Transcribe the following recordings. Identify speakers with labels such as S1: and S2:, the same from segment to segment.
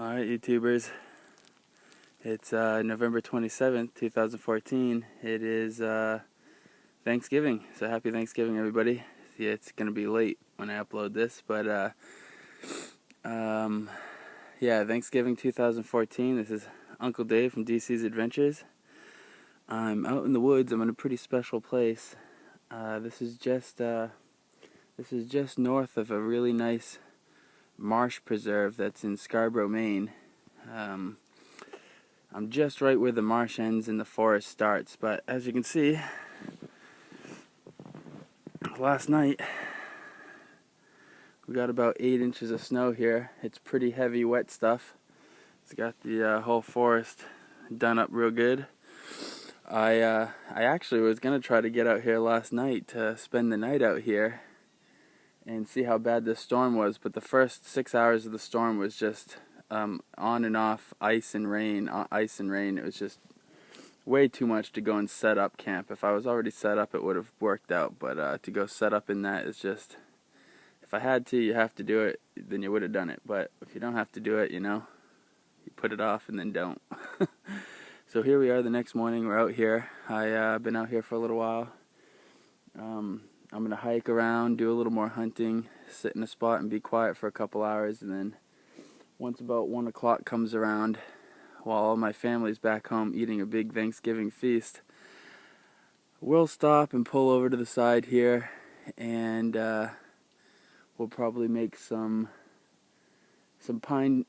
S1: Alright, YouTubers, it's November 27th, 2014. It is Thanksgiving, so happy Thanksgiving, everybody. Yeah, it's going to be late when I upload this, but yeah, Thanksgiving 2014. This is Uncle Dave from DC's Adventures. I'm out in the woods. I'm in a pretty special place. This is just north of a really nice marsh preserve that's in Scarborough, Maine. I'm just right where the marsh ends and the forest starts, but as you can see, last night we got about 8 inches of snow here. It's pretty heavy, wet stuff. It's got the whole forest done up real good. I actually was gonna try to get out here last night to spend the night out here and see how bad this storm was, but the first 6 hours of the storm was just on and off ice and rain. It was just way too much to go and set up camp. If I was already set up, it would have worked out, but to go set up in that is just, if I had to, you have to do it, then you would have done it. But if you don't have to do it, you know, you put it off and then don't. So here we are the next morning. We're out here. I've been out here for a little while. I'm going to hike around, do a little more hunting, sit in a spot and be quiet for a couple hours, and then once about 1 o'clock comes around, while all my family's back home eating a big Thanksgiving feast, we'll stop and pull over to the side here, and we'll probably make some pine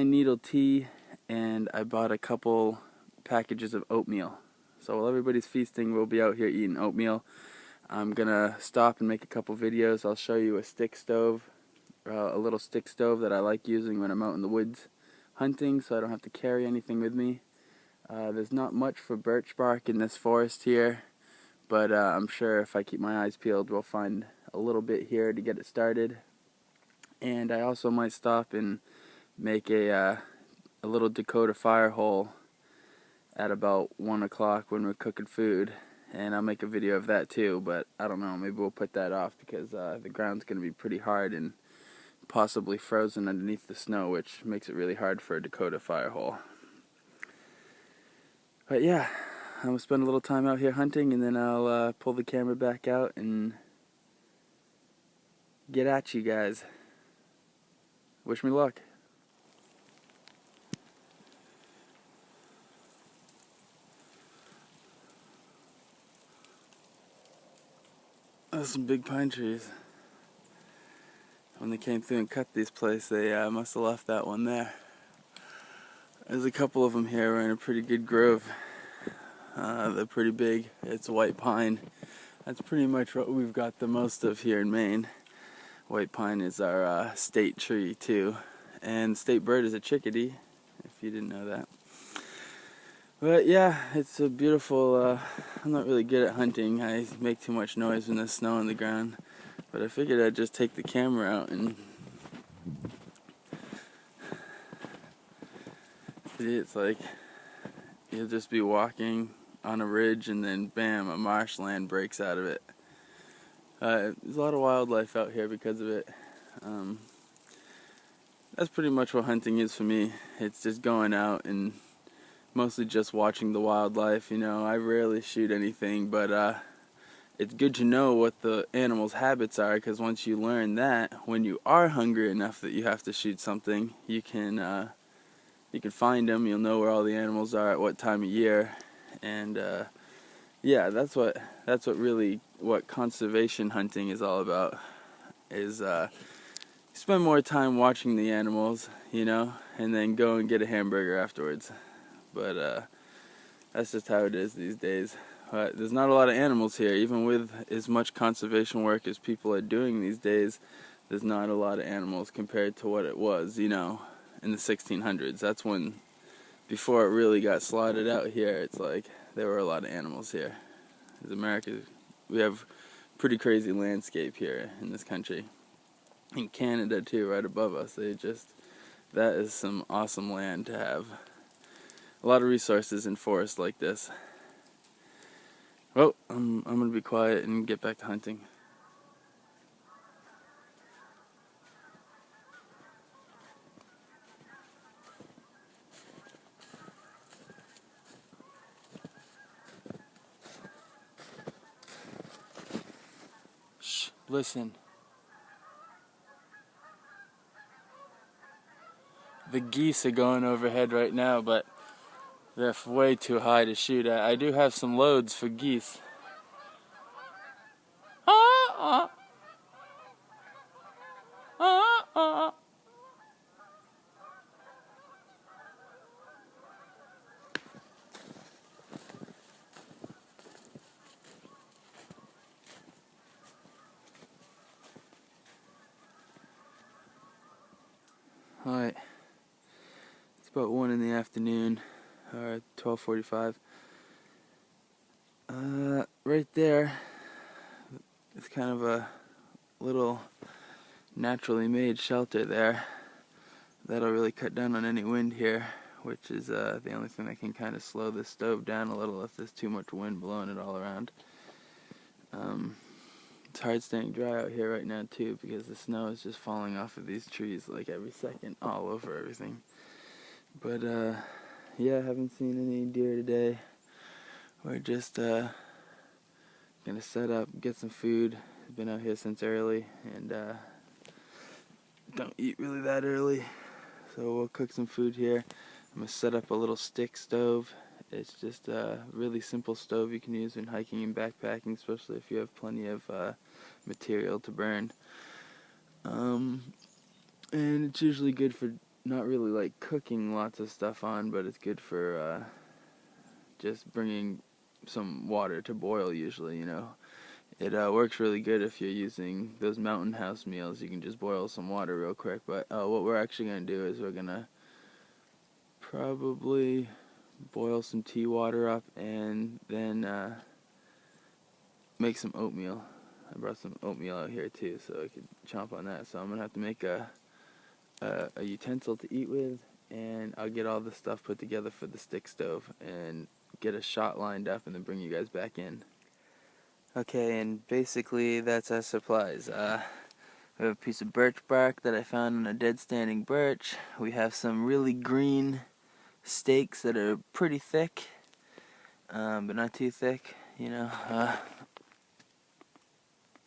S1: needle tea, and I bought a couple packages of oatmeal. So while everybody's feasting, we'll be out here eating oatmeal. I'm gonna stop and make a couple videos. I'll show you a stick stove, a little stick stove that I like using when I'm out in the woods hunting, so I don't have to carry anything with me. There's not much for birch bark in this forest here, but I'm sure if I keep my eyes peeled, we'll find a little bit here to get it started. And I also might stop and make a little Dakota fire hole at about 1 o'clock when we're cooking food, and I'll make a video of that too, but I don't know, maybe we'll put that off because the ground's going to be pretty hard and possibly frozen underneath the snow, which makes it really hard for a Dakota fire hole. But yeah, I'm going to spend a little time out here hunting, and then I'll pull the camera back out and get at you guys. Wish me luck. There's some big pine trees. When they came through and cut these places, they must have left that one there. There's a couple of them here. We're in a pretty good grove. They're pretty big. It's white pine. That's pretty much what we've got the most of here in Maine. White pine is our state tree too. And state bird is a chickadee, if you didn't know that. But yeah, it's a beautiful, I'm not really good at hunting. I make too much noise when there's snow on the ground. But I figured I'd just take the camera out and see, it's like you'll just be walking on a ridge and then bam, a marshland breaks out of it. There's a lot of wildlife out here because of it. That's pretty much what hunting is for me. It's just going out and mostly just watching the wildlife. You know, I rarely shoot anything, but it's good to know what the animal's habits are, because once you learn that, when you are hungry enough that you have to shoot something, you can find them. You'll know where all the animals are at what time of year, and yeah, that's what conservation hunting is all about. Is you spend more time watching the animals, you know, and then go and get a hamburger afterwards. But that's just how it is these days. But there's not a lot of animals here. Even with as much conservation work as people are doing these days, there's not a lot of animals compared to what it was, you know, in the 1600s. That's when, before it really got slotted out here, it's like there were a lot of animals here. As America, we have pretty crazy landscape here in this country. In Canada too, right above us. That is some awesome land to have. A lot of resources in forests like this. Well, I'm going to be quiet and get back to hunting. Listen. The geese are going overhead right now, but they're way too high to shoot at. I do have some loads for geese. Alright, it's about 1 in the afternoon, or 12:45. Right there, it's kind of a little naturally made shelter there. That'll really cut down on any wind here, which is the only thing that can kind of slow this stove down a little if there's too much wind blowing it all around. It's hard staying dry out here right now too, because the snow is just falling off of these trees like every second, all over everything. But yeah, I haven't seen any deer today. We're just gonna set up, get some food. I've been out here since early, and don't eat really that early, so we'll cook some food here. I'm gonna set up a little stick stove. It's just a really simple stove you can use when hiking and backpacking, especially if you have plenty of material to burn. And it's usually good for not really like cooking lots of stuff on, but it's good for just bringing some water to boil usually, you know. It works really good if you're using those mountain house meals. You can just boil some water real quick. But what we're actually going to do is we're going to probably boil some tea water up and then make some oatmeal. I brought some oatmeal out here too, so I could chomp on that. So I'm going to have to make a utensil to eat with, and I'll get all the stuff put together for the stick stove and get a shot lined up and then bring you guys back in. Okay, and basically that's our supplies. We have a piece of birch bark that I found on a dead standing birch. We have some really green stakes that are pretty thick, but not too thick, you know.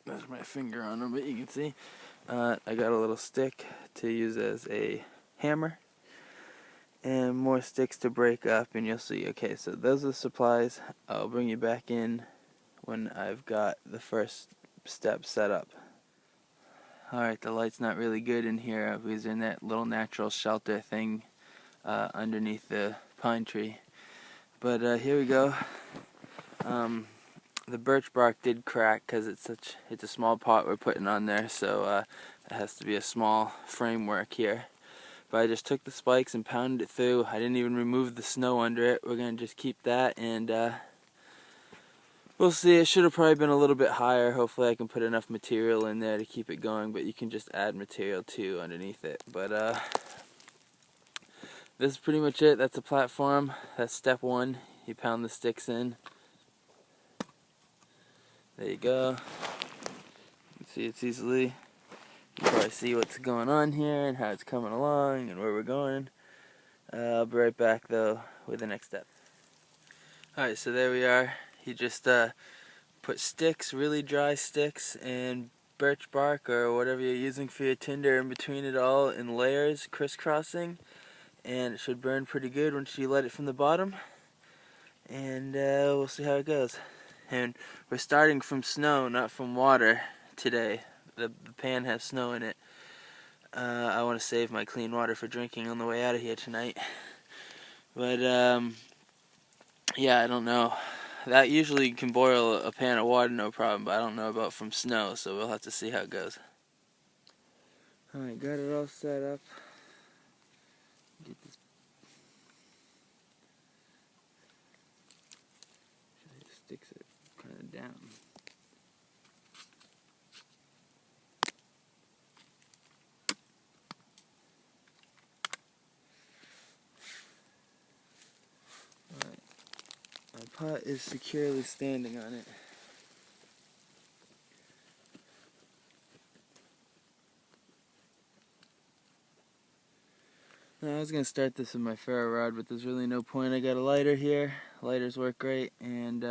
S1: There's my finger on them, but you can see. I got a little stick to use as a hammer, and more sticks to break up, and you'll see. Okay, so those are the supplies. I'll bring you back in when I've got the first step set up. Alright, the light's not really good in here because in that little natural shelter thing underneath the pine tree. But here we go. The birch bark did crack because it's a small pot we're putting on there, so it has to be a small framework here. But I just took the spikes and pounded it through. I didn't even remove the snow under it. We're going to just keep that, and we'll see. It should have probably been a little bit higher. Hopefully I can put enough material in there to keep it going, but you can just add material too underneath it. But this is pretty much it. That's the platform. That's step 1. You pound the sticks in. There you go. You can see it's easily. You can probably see what's going on here and how it's coming along and where we're going. I'll be right back though with the next step. Alright, so there we are. You just put sticks, really dry sticks, and birch bark or whatever you're using for your tinder in between it all in layers, crisscrossing, and it should burn pretty good once you light it from the bottom. And we'll see how it goes. And we're starting from snow, not from water today. The pan has snow in it. I want to save my clean water for drinking on the way out of here tonight. But yeah, I don't know. That usually can boil a pan of water no problem, but I don't know about from snow, so we'll have to see how it goes. Alright, got it all set up. Get this. Sticks it kind of down. Alright, my pot is securely standing on it. Now, I was going to start this with my ferro rod, but there's really no point. I got a lighter here. Lighters work great, and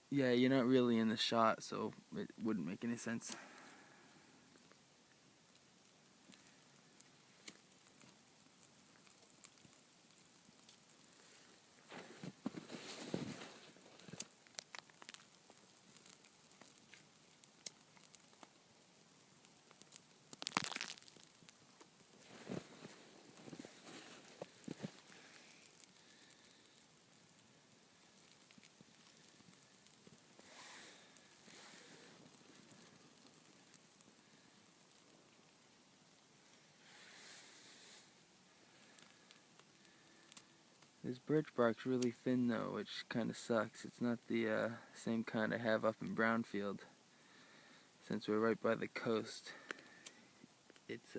S1: Yeah, you're not really in the shot, so it wouldn't make any sense. This birch bark's really thin though, which kind of sucks. It's not the same kind I have up in Brownfield. Since we're right by the coast, it's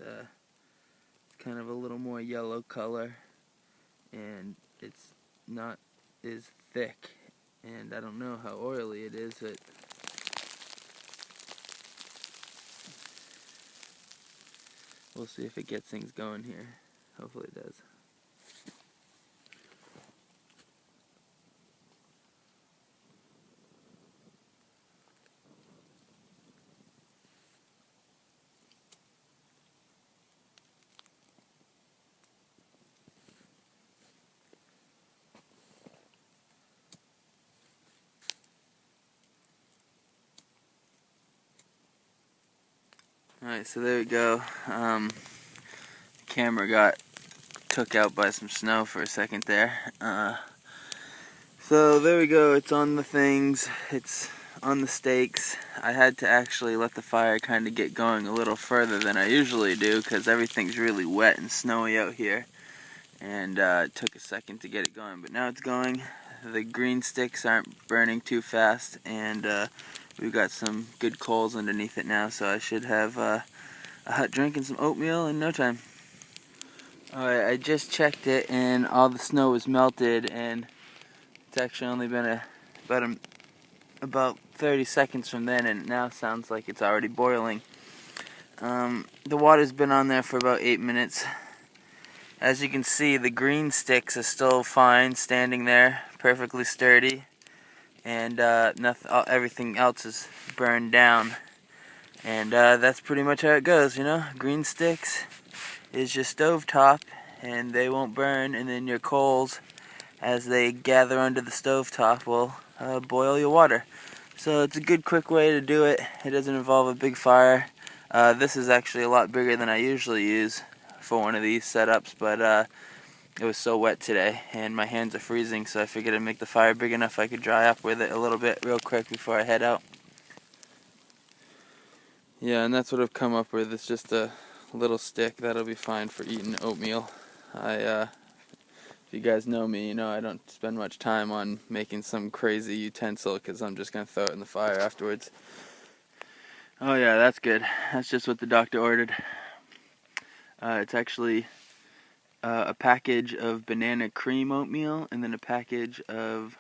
S1: kind of a little more yellow color, and it's not as thick. And I don't know how oily it is, but we'll see if it gets things going here. Hopefully it does. Alright, so there we go. Camera got took out by some snow for a second there. So there we go, it's on the things, it's on the stakes. I had to actually let the fire kind of get going a little further than I usually do because everything's really wet and snowy out here, and it took a second to get it going, but now it's going. The green sticks aren't burning too fast, and we've got some good coals underneath it now, so I should have a hot drink and some oatmeal in no time. Alright, I just checked it and all the snow was melted, and it's actually only been about 30 seconds from then, and it now sounds like it's already boiling. The water's been on there for about 8 minutes. As you can see, the green sticks are still fine, standing there, perfectly sturdy, and everything else is burned down. And that's pretty much how it goes, you know? Green sticks is your stovetop, and they won't burn, and then your coals, as they gather under the stovetop, will boil your water. So it's a good quick way to do it. It doesn't involve a big fire. This is actually a lot bigger than I usually use for one of these setups, but it was so wet today and my hands are freezing, so I figured I'd make the fire big enough I could dry up with it a little bit real quick before I head out. Yeah, and that's what I've come up with. It's just a little stick that'll be fine for eating oatmeal. If you guys know me, you know I don't spend much time on making some crazy utensil because I'm just going to throw it in the fire afterwards. Oh yeah, that's good. That's just what the doctor ordered. It's actually a package of banana cream oatmeal and then a package of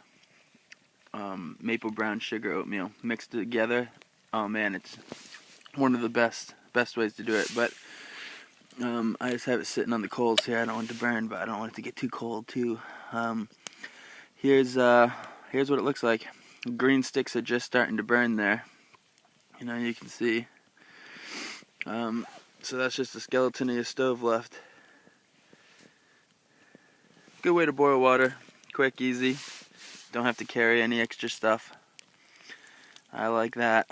S1: maple brown sugar oatmeal mixed together. Oh man, it's one of the best ways to do it. But I just have it sitting on the coals here. I don't want it to burn, but I don't want it to get too cold too. Here's what it looks like. Green sticks are just starting to burn there. You know, you can see. So that's just the skeleton of your stove left. Good way to boil water. Quick, easy. Don't have to carry any extra stuff. I like that.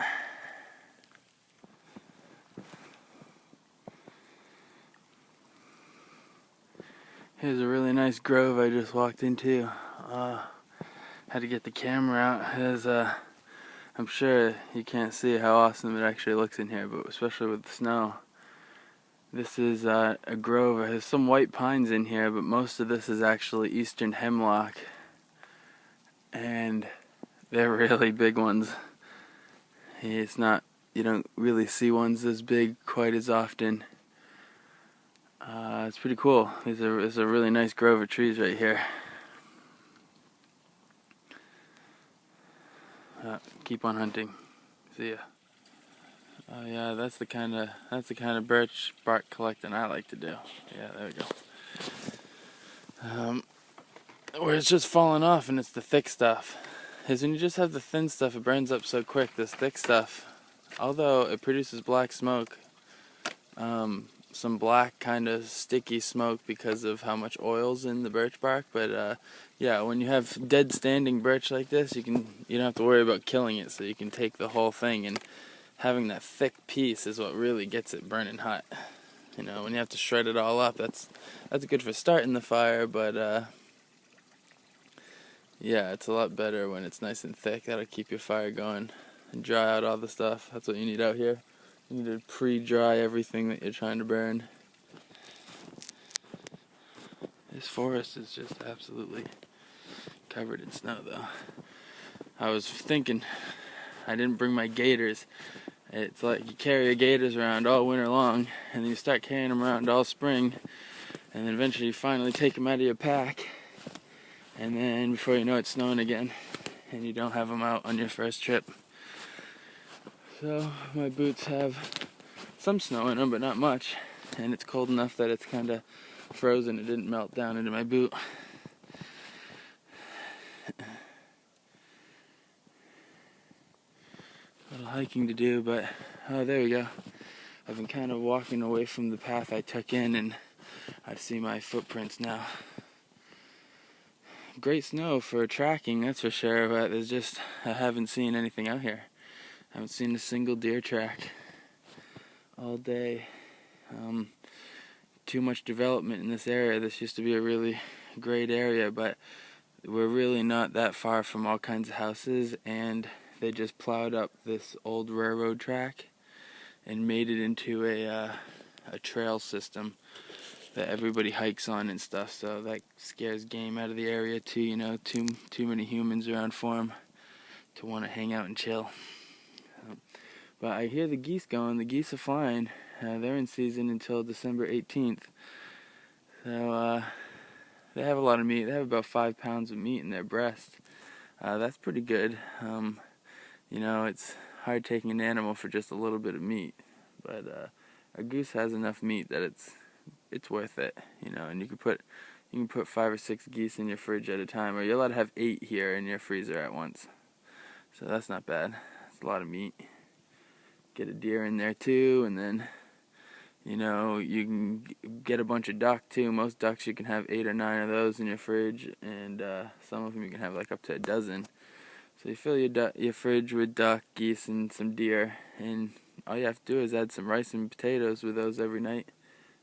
S1: Here's a really nice grove I just walked into. Had to get the camera out. I'm sure you can't see how awesome it actually looks in here, but especially with the snow. This is a grove. There's some white pines in here, but most of this is actually eastern hemlock. And they're really big ones. It's not, you don't really see ones this big quite as often. It's pretty cool. There's a really nice grove of trees right here. Keep on hunting. See ya. Oh yeah, that's the kind of birch bark collecting I like to do. Yeah, there we go. Where it's just falling off and it's the thick stuff. is when you just have the thin stuff, it burns up so quick. This thick stuff, although it produces black smoke, some black kind of sticky smoke because of how much oil's in the birch bark. But yeah, when you have dead standing birch like this, you don't have to worry about killing it, so you can take the whole thing, and having that thick piece is what really gets it burning hot. You know, when you have to shred it all up, that's good for starting the fire, but yeah, it's a lot better when it's nice and thick. That'll keep your fire going and dry out all the stuff. That's what you need out here. You need to pre-dry everything that you're trying to burn. This forest is just absolutely covered in snow, though. I was thinking I didn't bring my gaiters. It's like you carry your gaiters around all winter long, and then you start carrying them around all spring, and then eventually you finally take them out of your pack, and then before you know it, it's snowing again, and you don't have them out on your first trip. So my boots have some snow in them, but not much, and it's cold enough that it's kind of frozen. It didn't melt down into my boot. A little hiking to do, but oh, there we go. I've been kind of walking away from the path I took in, and I see my footprints now. Great snow for tracking, that's for sure, but I haven't seen anything out here. I haven't seen a single deer track all day. Too much development in this area. This used to be a really great area, but we're really not that far from all kinds of houses, and they just plowed up this old railroad track and made it into a trail system that everybody hikes on and stuff, so that scares game out of the area too, you know, too many humans around for them to want to hang out and chill. But I hear the geese going. The geese are flying. They're in season until December 18th. So they have a lot of meat. They have about 5 pounds of meat in their breast. That's pretty good. You know, it's hard taking an animal for just a little bit of meat, but a goose has enough meat that it's worth it. You know, and you can put 5 or 6 geese in your fridge at a time, or you're allowed to have 8 here in your freezer at once. So that's not bad. It's a lot of meat. Get a deer in there too, and then, you know, you can get a bunch of duck too. Most ducks you can have 8 or 9 of those in your fridge, and some of them you can have like up to a dozen. So you fill your fridge with duck, geese, and some deer, and all you have to do is add some rice and potatoes with those every night,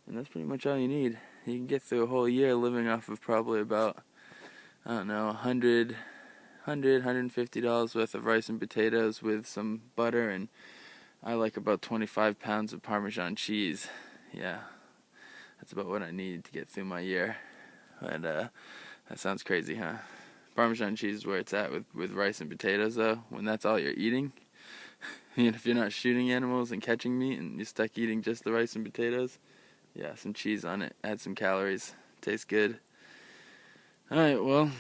S1: and that's pretty much all you need. You can get through a whole year living off of probably about, I don't know, $150 worth of rice and potatoes with some butter, and I like about 25 pounds of Parmesan cheese. Yeah, that's about what I need to get through my year. And that sounds crazy, huh? Parmesan cheese is where it's at with rice and potatoes, though, when that's all you're eating. And if you're not shooting animals and catching meat and you're stuck eating just the rice and potatoes, yeah, some cheese on it, add some calories, tastes good. Alright, well,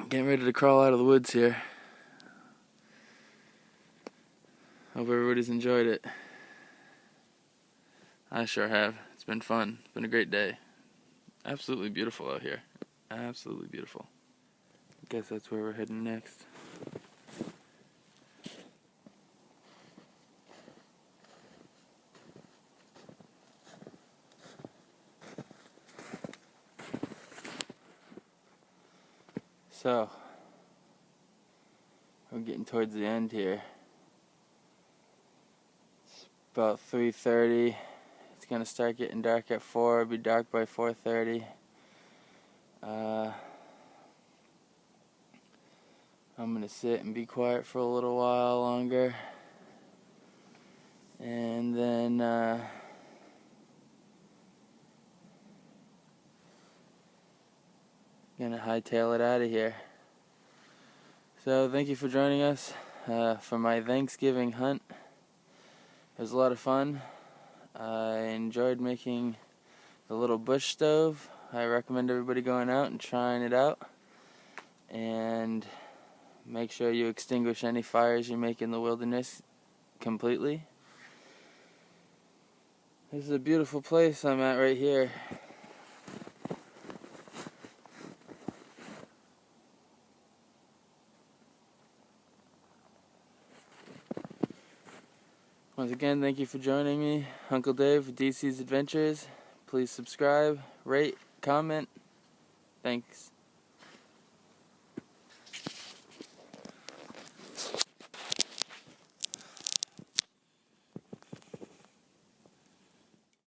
S1: getting ready to crawl out of the woods here. Hope everybody's enjoyed it. I sure have. It's been fun. It's been a great day. Absolutely beautiful out here. Absolutely beautiful. I guess that's where we're heading next. So, we're getting towards the end here. About 3:30. It's gonna start getting dark at 4. It'll be dark by 4:30. I'm gonna sit and be quiet for a little while longer, and then gonna hightail it out of here. So thank you for joining us for my Thanksgiving hunt. It was a lot of fun. I enjoyed making the little bush stove. I recommend everybody going out and trying it out. And make sure you extinguish any fires you make in the wilderness completely. This is a beautiful place I'm at right here. Once again, thank you for joining me, Uncle Dave with DC's Adventures. Please subscribe, rate, comment. Thanks.